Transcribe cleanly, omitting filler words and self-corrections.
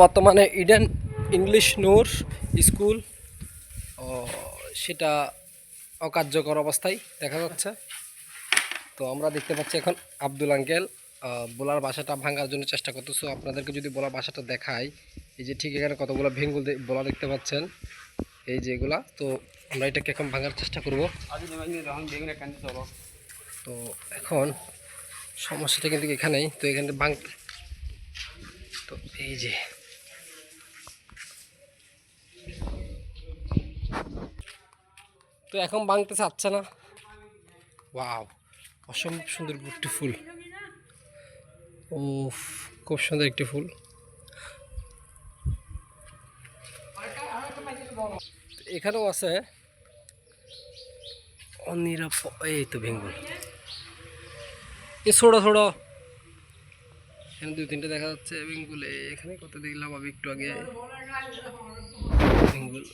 বর্তমানে Eden English নূর school সেটা অকার্যকর অবস্থায় দেখা যাচ্ছে। তো আমরা দেখতে পাচ্ছি এখন আব্দুল আঙ্কেল বোলার বাসাটা ভাঙার জন্য চেষ্টা করতেছে। আপনাদেরকে যদি বোলার বাসাটা দেখাই, এই যে ঠিক এখানে কতগুলো ভেঙ্গুল বোলা দেখতে পাচ্ছেন, এই যে এগুলা। তো আমরা এটাকে এখন ভাঙার চেষ্টা করব। তো এখন সমস্যাটা কিন্তু এখানেই। তো এখানে তো এই যে তো এখন ভাঙতে চাচ্ছে না। ওয়াও, অসম্ভব সুন্দর একটি ফুল। ও, খুব সুন্দর একটি ফুল। এখানেও আছে অনিরাপদ। এই তো ভেঙ্গুল, এ ছোড়ো ছোড়ো। এখানে দুই তিনটে দেখা যাচ্ছে ভেঙ্গুল। এখানে কত দেখলাম আমি একটু আগে ভেঙ্গুল।